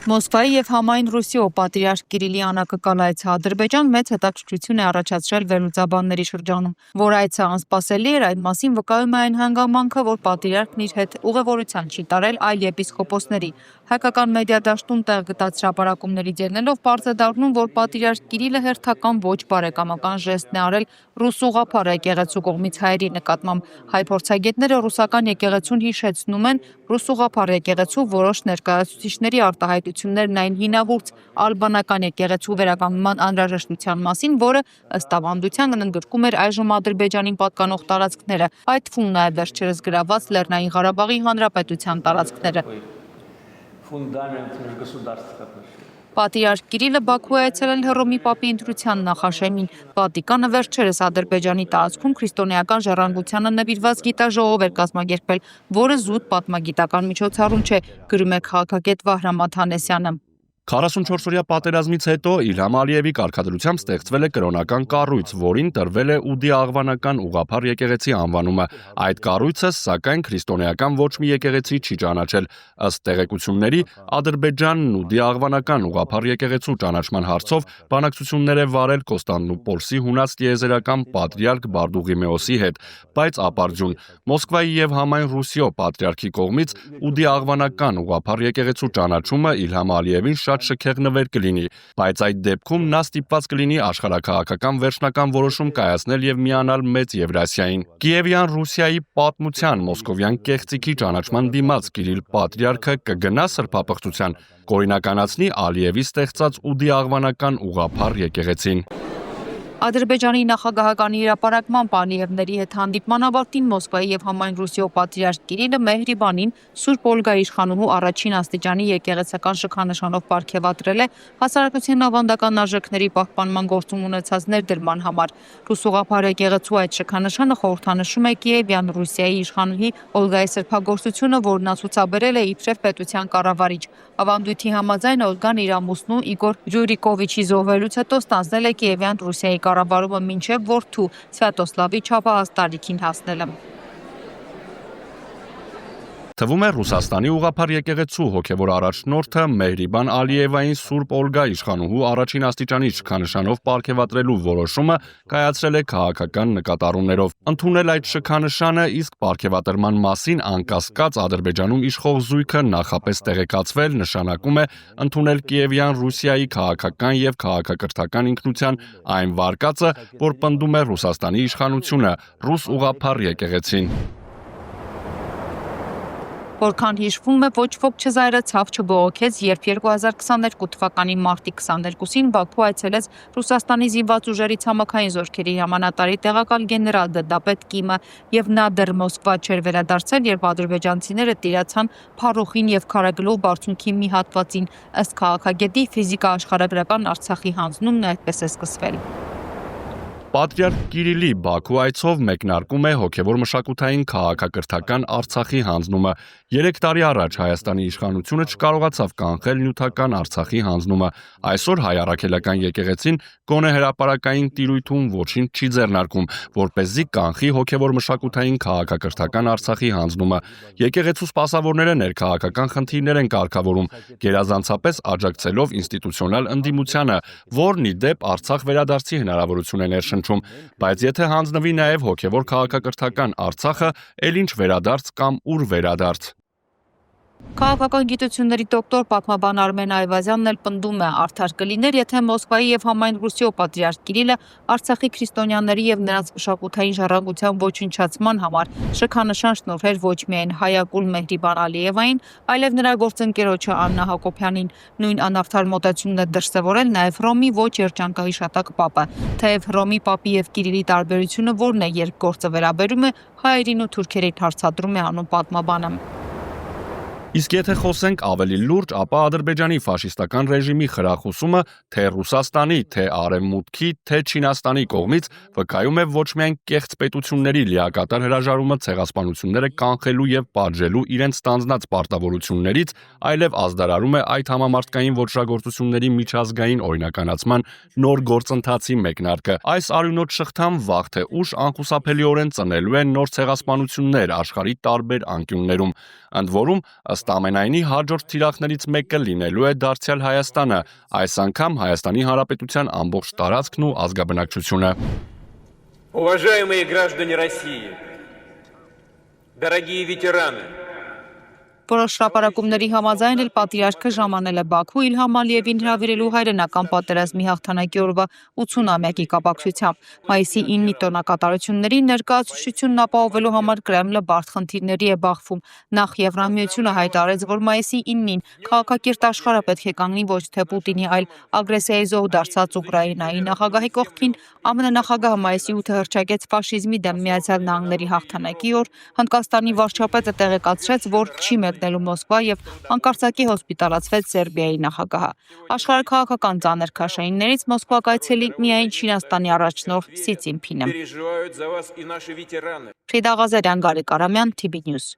Մոսկվայի եւ համայն Ռուսիո պատրիարք Կիրիլի անակնկալ այցը Ադրբեջան մեծ հետաքրքրություն է առաջացրել վերլուծաբանների շրջանում, որ այցը անսպասելի էր, այդ մասին վկայում է այն հանգամանքը, որ պատրիարքն իր հետ ուղևորության չի տարել այլ եպիսկոպոսների։ Հայկական մեդիա դաշտում տեղ գտած հրապարակումներից ելնելով պարզ է դառնում, որ պատրիարք Կիրիլը հերթական ոչ բարեկամական ժեստն է արել ռուս ուղղափառ եկեղեցու կողմից հայերի նկատմամբ։ Հայ փորձագետները ռուսական եկեղեցուն հիշեցնում են ռուս ուղղափառ եկեղեցու որոշ ներկայացուցիչների արտահայտություններն այն հինավուրց ալբանական եկեղեցու վերականգնման անհրաժեշտության մասին, որը ըստ ավանդության ընդգրկում էր այժմ Ադրբեջանին պատկանող տարածքները, այդ թվում նաև վերջերս գրաված Լեռնային Ղարաբաղի Հանրապետության տարածքները։ Պատրիարք Կիրիլը Բաքու է այցելել Հռոմի Պապի ընտրության նախաշեմին։ Վատիկանը վերջերս Ադրբեջանի տարածքում քրիստոնեական ժառանգությանը նվիրված գիտաժողով էր կազմակերպել, որը զուտ պատմագիտական միջոցառում չէ, գրում է քաղաքագետ Վահրամ Աթանեսյանը։ 44-օրյա պատերազմից հետո Իլհամ Ալիևի կարգադրությամբ ստեղծվել է կրոնական կառույց, որին տրվել է Ուդի աղվանական ուղղափառ եկեղեցի անվանումը։ Այդ կառույցը, սակայն, քրիստոնեական ոչ մի եկեղեցի չի ճանաչել։ Ըստ տեղեկությունների, Ադրբեջանն Ուդի աղվանական ուղղափառ եկեղեցու ճանաչման հարցով բանակցություններ է վարել Կոստանդնուպոլսի հունած տիեզերական պատրիարք Բարդուղիմեոսի հետ, բայց ապարդյուն։ Մոսկվայի եւ համայն Ռուսիո պատրիարքի կողմից Ուդի աղվանական ուղղափառ եկեղեցու ճանաչումը Իլհամ Ալիևին շքեղ նվեր կլինի, բայց այդ դեպքում նա ստիպված կլինի աշխարհաքաղաքական վերջնական որոշում կայացնել եւ միանալ Մեծ Եվրասիային։ Կիևյան Ռուսիայի պատմության մոսկովյան կեղծիքի ճանաչման դիմաց Կիրիլ պատրիարքը կգնա սրբապղծության, կօրինականացնի Ալիևի ստեղծած Ուդի աղվանական ուղղափառ եկեղեցին։ Ադրբեջանի նախագահականի հրապարակման Ալիևների հետ հանդիպման ավարտին Մոսկվայի եւ համայն Ռուսիո պատրիարք Կիրիլը Մեհրիբանին Սուրբ Օլգա իշխանուհու առաջին աստիճանի եկեղեցական շքանշանով պարգևատրել է հասարակության ավանդական արժեքների պահպանման գործում ունեցած ներդրման համար։ Ռուս ուղղափառ եկեղեցու այդ շքանշանը խորհրդանշում է Կիևյան Ռուսիայի իշխանուհի Օլգայի սրբագործությունը, որն նա ցուցաբերել է իբրև պետության կառավարիչ։ Ավանդույթի համաձայն Օլգան իր ամուսնու Իգոր Յուրիկովիչի զոհվելուց հետո ստանձնել է Կիևյան Ռուսիայի կառավարումը մինչև որդու Սվյատոսլավի չափահաս տարիքին հասնելը։ Թվում է Ռուսաստանի ուղղափառ եկեղեցու հոգևոր առաջնորդը Մեհրիբան Ալիևային Սուրբ Օլգա իշխանուհու առաջին աստիճանի շքանշանով պարգևատրելու որոշումը կայացրել է քաղաքական նկատառումներով։ Ընդունել այդ շքանշանը, իսկ պարգևատրման մասին անկասկած Ադրբեջանում իշխող զույգը նախապես տեղեկացվել նշանակում է ընդունել Կիևյան Ռուսիայի քաղաքական եւ քաղաքակրթական ինքնության այն վարկածը, որ պնդում է Ռուսաստանի իշխանությունը, ռուս ուղղափառ եկեղեցին։ Որքան հիշվում է, ոչ ոք չզայրացավ, չբողոքեց, երբ 2022 թվականի մարտի 22-ին Բաքու այցելեց Ռուսաստանի զինված ուժերի ցամաքային զորքերի հրամանատարի տեղակալ գեներալ դեդապետ Կիմը, եւ նա դեռ Մոսկվա չէր վերադարձել, երբ ադրբեջանցիները տիրացան Փարոխին եւ Քարագլով բարձունքի մի հատվածին, ըստ քաղաքագետի ֆիզիկա աշխարհագրական Արցախի հանձնումն այդպես է սկսվել։ Պատրիարք Կիրիլի Բաքու այցով մեկնարկում է հոգևոր մշակութային քաղաքակրթական Արցախի հանձնումը։ 3 տարի առաջ Հայաստանի իշխանությունը չկարողացավ կանխել նյութական Արցախի հանձնումը։ Այսօր հայ առաքելական եկեղեցին գոնե հրապարակային տիրույթում ոչինչ չի ձեռնարկում, որպեսզի կանխի հոգևոր մշակութային քաղաքակրթական Արցախի հանձնումը։ Եկեղեցու սպասավորները ներքաղաքական խնդիրներ են կարգավորում, գերազանցապես աջակցելով ինստիտուցիոնալ ընդդիմությանը, որն ի դեպ Արցախ վերադարձի հնարավորություն է ներշնչում, բայց եթե հանձնվի նաև հոգևոր քաղաքակրթական Արցախը, էլ ինչ վերադարձ կամ ուր վերադարձ։ Քաղաքական գիտությունների դոկտոր պատմաբան Արմեն Այվազյանն էլ պնդում է, արդար կլիներ, եթե Մոսկվայի եւ համայն Ռուսիո պատրիարք Կիրիլը Արցախի քրիստոնյաների եւ նրանց մշակութային ժառանգության ոչնչացման համար շքանշան շնորհեր ոչ միայն հայակուլ Մեհրիբան Ալիևային, այլև նրա գործընկերոջը Աննա Հակոբյանին։ Նույն անարդար մոտեցումն է դրսևորել նաև Հռոմի ոչ երջանկահիշատակ պապը։ Թեև Հռոմի պապի եւ Կիրիլի տարբերությունը որն է, երբ գործը վերաբերում է հայերին ու թուրքերին, հարցադրում է անում պատմաբանը։ Իսկ եթե խոսենք ավելի լուրջ, ապա Ադրբեջանի ֆաշիստական ռեժիմի խրախուսումը թե Ռուսաստանի, թե Արևմուտքի, թե Չինաստանի կողմից վկայում է ոչ միայն կեղծ պետությունների լիակատար հրաժարումը ցեղասպանությունները կանխելու եւ պատժելու իրենց ստանձնած պարտավորություններից, այլև ազդարարում է այդ համամարտկային ոճրագործությունների միջազգային օրինականացման նոր գործընթացի մեկնարկը։ Այս արյունոտ շղթան վաղ թե ուշ անխուսափելիորեն ծնելու է նոր ցեղասպանություններ աշխարհի տարբեր անկյուններում, ընդ որում ըստ Ըստ ամենայնի հաջորդ թիրախներից մեկը լինելու է դարձյալ Հայաստանը, այս անգամ Հայաստանի Հանրապետության ամբողջ տարածքն ու ազգաբնակչությունը։ Уважаемые граждане России, дорогие ветераны, Որոշ հրապարակումների համաձայն էլ պատրիարքը ժամանել է Բաքու Իլհամ Ալիևին հրավիրելու հայրենական պատերազմի հաղթանակի օրվա 80-ամյակի կապակցությամբ։ Մայիսի 9-ի տոնակատարությունների ներկայացուցիչությունն ապահովելու համար Կրեմլը բարդ խնդիրների է բախվում։ Նախ Եվրամիությունը հայտարարեց, որ մայիսի 9-ին քաղաքակիրթ աշխարհը պետք է կանգնի ոչ թե Պուտինի, այլ ագրեսիայի զոհ դարձած Ուկրաինայի նախագահի կողքին։ ԱՄՆ նախագահը մայիսի 8-ը հռչակեց ֆաշիզմի դեմ Միացյալ Նահանգների հաղթանակի օր։ Հնդկաստանի վարչապետը տեղեկացրեց, որ չի մեկնելու Մոսկվա եւ հանկարծակի հոսպիտալացվեց Սերբիայի նախագահը։ Աշխարհաքաղաքական ծանր քաշայիններից Մոսկվա կայցելի միայն Չինաստանի առաջնորդ Սի Ցին Փինը։ переживают за вас и наши ветераны. Ֆրիդա Ղազարյան, Գարիկ Արամյան, TV News։